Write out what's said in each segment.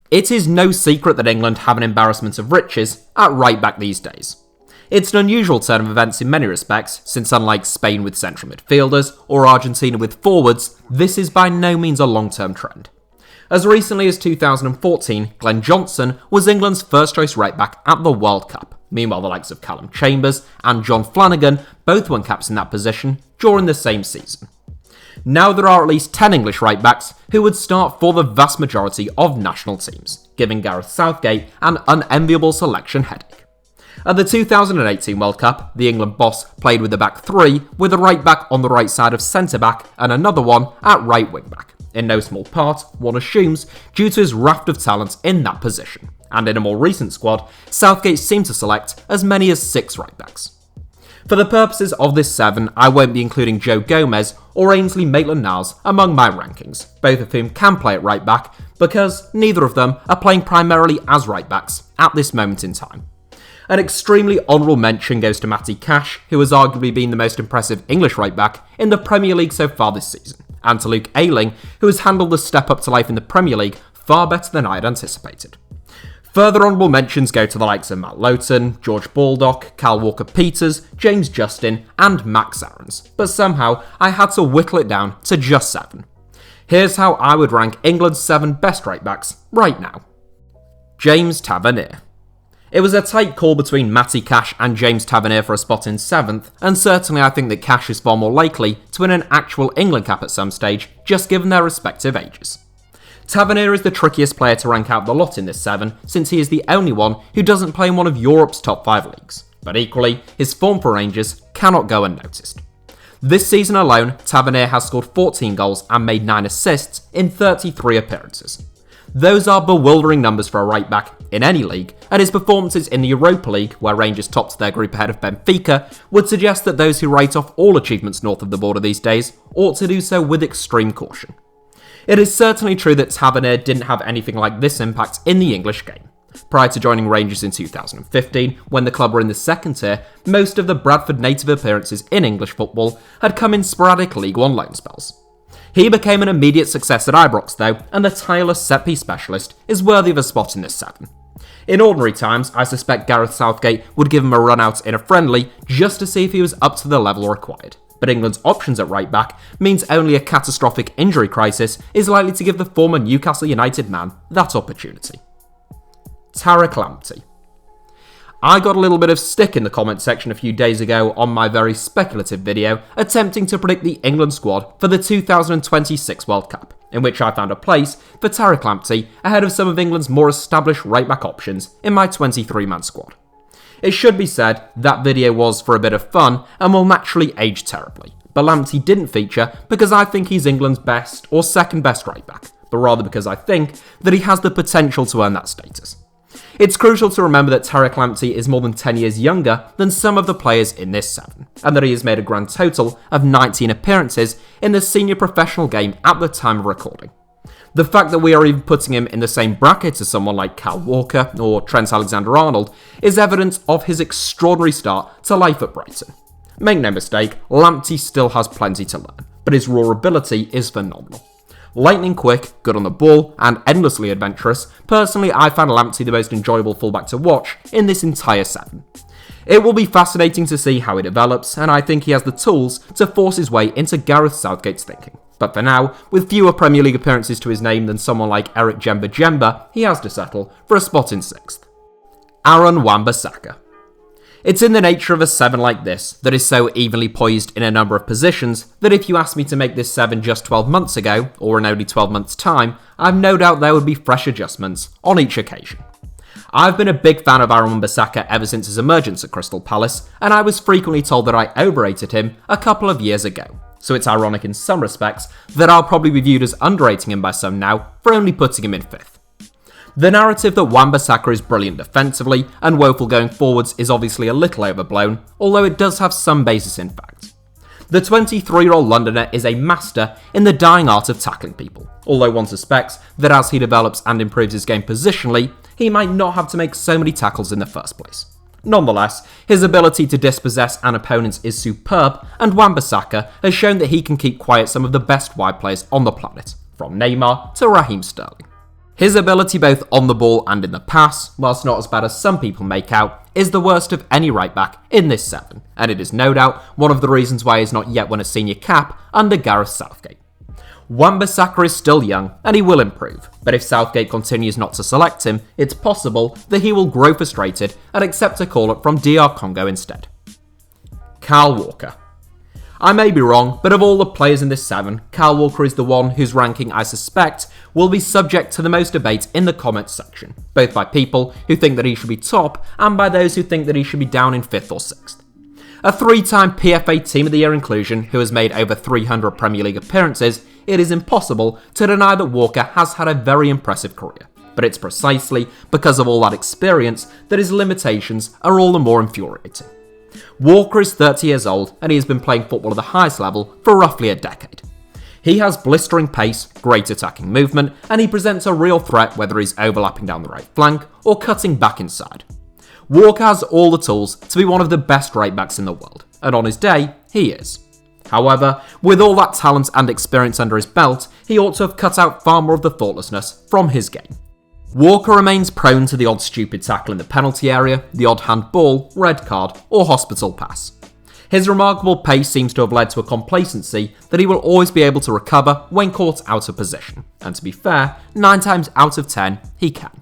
It is no secret that England have an embarrassment of riches at right back these days. It's an unusual turn of events in many respects, since unlike Spain with central midfielders or Argentina with forwards, this is by no means a long-term trend. As recently as 2014, Glenn Johnson was England's first choice right back at the World Cup. Meanwhile, the likes of Callum Chambers and John Flanagan both won caps in that position during the same season. Now there are at least 10 English right backs who would start for the vast majority of national teams, giving Gareth Southgate an unenviable selection headache. At the 2018 World Cup, the England boss played with the back three, with a right back on the right side of centre back and another one at right wing back. In no small part, one assumes, due to his raft of talent in that position. And in a more recent squad, Southgate seemed to select as many as 6 right backs. For the purposes of this 7, I won't be including Joe Gomez or Ainsley Maitland-Niles among my rankings, both of whom can play at right back, because neither of them are playing primarily as right backs at this moment in time. An extremely honourable mention goes to Matty Cash, who has arguably been the most impressive English right back in the Premier League so far this season, and to Luke Ayling, who has handled the step up to life in the Premier League far better than I had anticipated. Further honourable mentions go to the likes of Matt Lowton, George Baldock, Cal Walker-Peters, James Justin and Max Aarons, but somehow I had to whittle it down to just 7. Here's how I would rank England's 7 best right backs right now. James Tavernier. It was a tight call between Matty Cash and James Tavernier for a spot in 7th, and certainly I think that Cash is far more likely to win an actual England cap at some stage, just given their respective ages. Tavernier is the trickiest player to rank out the lot in this 7, since he is the only one who doesn't play in one of Europe's top 5 leagues, but equally, his form for Rangers cannot go unnoticed. This season alone, Tavernier has scored 14 goals and made 9 assists in 33 appearances. Those are bewildering numbers for a right back in any league, and his performances in the Europa League, where Rangers topped their group ahead of Benfica, would suggest that those who write off all achievements north of the border these days ought to do so with extreme caution. It is certainly true that Tavernier didn't have anything like this impact in the English game. Prior to joining Rangers in 2015, when the club were in the 2nd tier, most of the Bradford native appearances in English football had come in sporadic League One loan spells. He became an immediate success at Ibrox though, and the tireless set-piece specialist is worthy of a spot in this 7. In ordinary times, I suspect Gareth Southgate would give him a run out in a friendly just to see if he was up to the level required. But England's options at right back means only a catastrophic injury crisis is likely to give the former Newcastle United man that opportunity. Tariq Lamptey. I got a little bit of stick in the comment section a few days ago on my very speculative video attempting to predict the England squad for the 2026 World Cup, in which I found a place for Tariq Lamptey ahead of some of England's more established right-back options in my 23-man squad. It should be said that video was for a bit of fun and will naturally age terribly, but Lamptey didn't feature because I think he's England's best or second best right-back, but rather because I think that he has the potential to earn that status. It's crucial to remember that Tariq Lamptey is more than 10 years younger than some of the players in this 7, and that he has made a grand total of 19 appearances in the senior professional game at the time of recording. The fact that we are even putting him in the same bracket as someone like Kyle Walker or Trent Alexander-Arnold is evidence of his extraordinary start to life at Brighton. Make no mistake, Lamptey still has plenty to learn, but his raw ability is phenomenal. Lightning quick, good on the ball, and endlessly adventurous, personally I found Lamptey the most enjoyable fullback to watch in this entire 7. It will be fascinating to see how he develops, and I think he has the tools to force his way into Gareth Southgate's thinking. But for now, with fewer Premier League appearances to his name than someone like Eric Jemba, he has to settle for a spot in 6th. Aaron Wan-Bissaka. It's in the nature of a 7 like this that is so evenly poised in a number of positions that if you asked me to make this 7 just 12 months ago, or in only 12 months' time, I've no doubt there would be fresh adjustments on each occasion. I've been a big fan of Aaron Wan-Bissaka ever since his emergence at Crystal Palace, and I was frequently told that I overrated him a couple of years ago. So it's ironic in some respects that I'll probably be viewed as underrating him by some now for only putting him in 5th. The narrative that Wan-Bissaka is brilliant defensively and woeful going forwards is obviously a little overblown, although it does have some basis in fact. The 23-year-old Londoner is a master in the dying art of tackling people, although one suspects that as he develops and improves his game positionally, he might not have to make so many tackles in the first place. Nonetheless, his ability to dispossess an opponent is superb, and Wan-Bissaka has shown that he can keep quiet some of the best wide players on the planet, from Neymar to Raheem Sterling. His ability both on the ball and in the pass, whilst not as bad as some people make out, is the worst of any right-back in this 7, and it is no doubt one of the reasons why he has not yet won a senior cap under Gareth Southgate. Wan-Bissaka is still young, and he will improve, but if Southgate continues not to select him, it's possible that he will grow frustrated and accept a call-up from DR Congo instead. Kyle Walker. I may be wrong, but of all the players in this 7, Kyle Walker is the one whose ranking I suspect will be subject to the most debate in the comments section, both by people who think that he should be top and by those who think that he should be down in 5th or 6th. A 3-time PFA Team of the Year inclusion who has made over 300 Premier League appearances, it is impossible to deny that Walker has had a very impressive career, but it's precisely because of all that experience that his limitations are all the more infuriating. Walker is 30 years old and he has been playing football at the highest level for roughly a decade. He has blistering pace, great attacking movement, and he presents a real threat whether he's overlapping down the right flank or cutting back inside. Walker has all the tools to be one of the best right backs in the world, and on his day, he is. However, with all that talent and experience under his belt, he ought to have cut out far more of the thoughtlessness from his game. Walker remains prone to the odd stupid tackle in the penalty area, the odd handball, red card, or hospital pass. His remarkable pace seems to have led to a complacency that he will always be able to recover when caught out of position, and to be fair, 9 times out of 10, he can.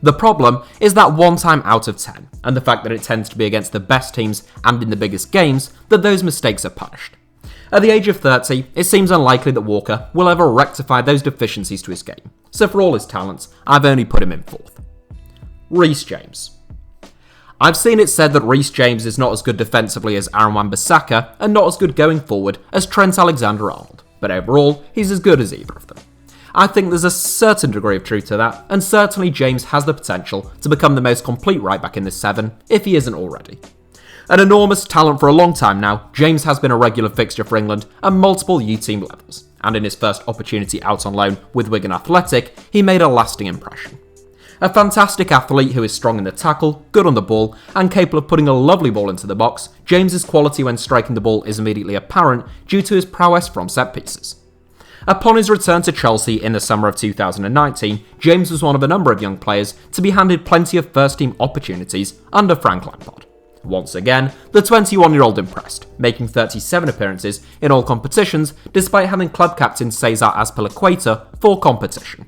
The problem is that 1 time out of 10, and the fact that it tends to be against the best teams and in the biggest games that those mistakes are punished. At the age of 30, it seems unlikely that Walker will ever rectify those deficiencies to his game, so for all his talents, I've only put him in 4th. Reece James. I've seen it said that Reece James is not as good defensively as Wan-Bissaka and not as good going forward as Trent Alexander-Arnold, but overall, he's as good as either of them. I think there's a certain degree of truth to that, and certainly James has the potential to become the most complete right-back in this 7, if he isn't already. An enormous talent for a long time now, James has been a regular fixture for England at multiple U-team levels, and in his first opportunity out on loan with Wigan Athletic, he made a lasting impression. A fantastic athlete who is strong in the tackle, good on the ball, and capable of putting a lovely ball into the box, James's quality when striking the ball is immediately apparent due to his prowess from set pieces. Upon his return to Chelsea in the summer of 2019, James was one of a number of young players to be handed plenty of first-team opportunities under Frank Lampard. Once again, the 21-year-old impressed, making 37 appearances in all competitions despite having club captain Cesar Azpilicueta for competition.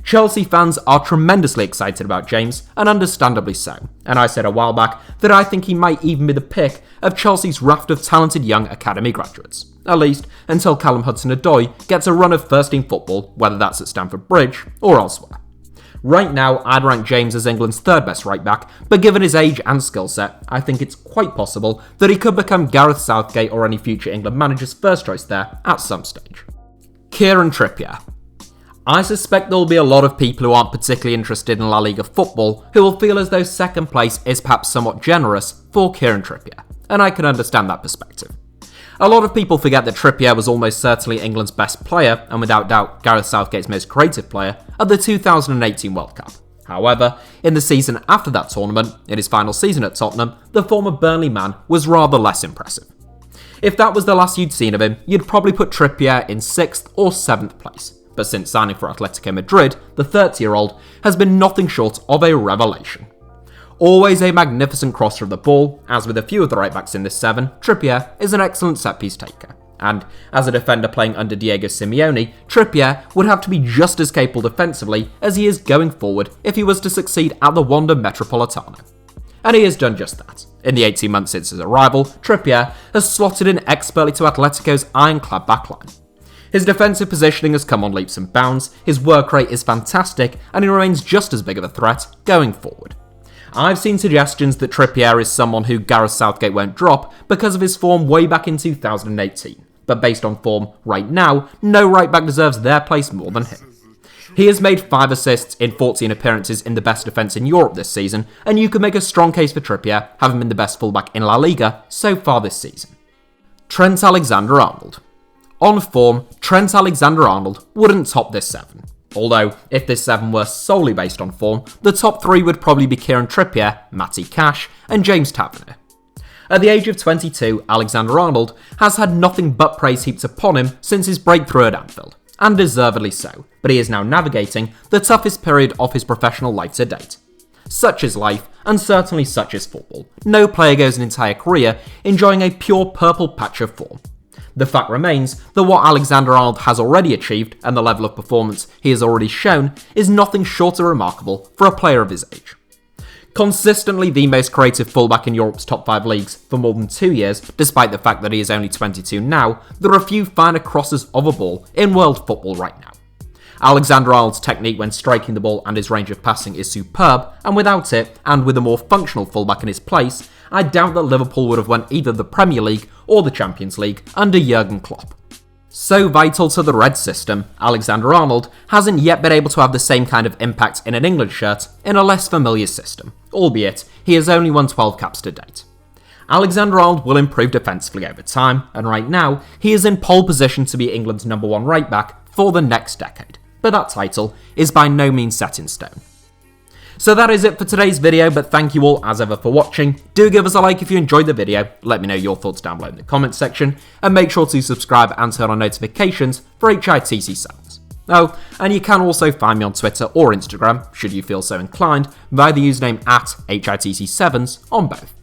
Chelsea fans are tremendously excited about James, and understandably so, and I said a while back that I think he might even be the pick of Chelsea's raft of talented young academy graduates, at least until Callum Hudson-Odoi gets a run of first-team football, whether that's at Stamford Bridge or elsewhere. Right now, I'd rank James as England's 3rd best right-back, but given his age and skill set, I think it's quite possible that he could become Gareth Southgate or any future England manager's first choice there at some stage. Kieran Trippier. I suspect there will be a lot of people who aren't particularly interested in La Liga football who will feel as though 2nd place is perhaps somewhat generous for Kieran Trippier, and I can understand that perspective. A lot of people forget that Trippier was almost certainly England's best player, and without doubt Gareth Southgate's most creative player, at the 2018 World Cup. However, in the season after that tournament, in his final season at Tottenham, the former Burnley man was rather less impressive. If that was the last you'd seen of him, you'd probably put Trippier in 6th or 7th place. But since signing for Atletico Madrid, the 30-year-old has been nothing short of a revelation. Always a magnificent crosser of the ball, as with a few of the right-backs in this 7, Trippier is an excellent set-piece taker. And as a defender playing under Diego Simeone, Trippier would have to be just as capable defensively as he is going forward if he was to succeed at the Wanda Metropolitano. And he has done just that. In the 18 months since his arrival, Trippier has slotted in expertly to Atletico's ironclad backline. His defensive positioning has come on leaps and bounds, his work rate is fantastic, and he remains just as big of a threat going forward. I've seen suggestions that Trippier is someone who Gareth Southgate won't drop because of his form way back in 2018, but based on form right now, no right-back deserves their place more than him. He has made 5 assists in 14 appearances in the best defence in Europe this season, and you could make a strong case for Trippier having been the best fullback in La Liga so far this season. Trent Alexander-Arnold. On form, Trent Alexander-Arnold wouldn't top this 7. Although, if this 7 were solely based on form, the top 3 would probably be Kieran Trippier, Matty Cash, and James Tavernier. At the age of 22, Alexander-Arnold has had nothing but praise heaped upon him since his breakthrough at Anfield, and deservedly so, but he is now navigating the toughest period of his professional life to date. Such is life, and certainly such is football. No player goes an entire career enjoying a pure purple patch of form. The fact remains that what Alexander-Arnold has already achieved and the level of performance he has already shown is nothing short of remarkable for a player of his age. Consistently the most creative fullback in Europe's top 5 leagues for more than 2 years, despite the fact that he is only 22 now, there are few finer crossers of a ball in world football right now. Alexander-Arnold's technique when striking the ball and his range of passing is superb, and without it, and with a more functional fullback in his place, I doubt that Liverpool would have won either the Premier League or the Champions League under Jurgen Klopp. So vital to the Red system, Alexander-Arnold hasn't yet been able to have the same kind of impact in an England shirt in a less familiar system, albeit he has only won 12 caps to date. Alexander-Arnold will improve defensively over time, and right now, he is in pole position to be England's number 1 right-back for the next decade, but that title is by no means set in stone. So that is it for today's video, but thank you all as ever for watching. Do give us a like if you enjoyed the video, let me know your thoughts down below in the comments section, and make sure to subscribe and turn on notifications for HITC Sevens. Oh, and you can also find me on Twitter or Instagram, should you feel so inclined, via the username @HITC Sevens on both.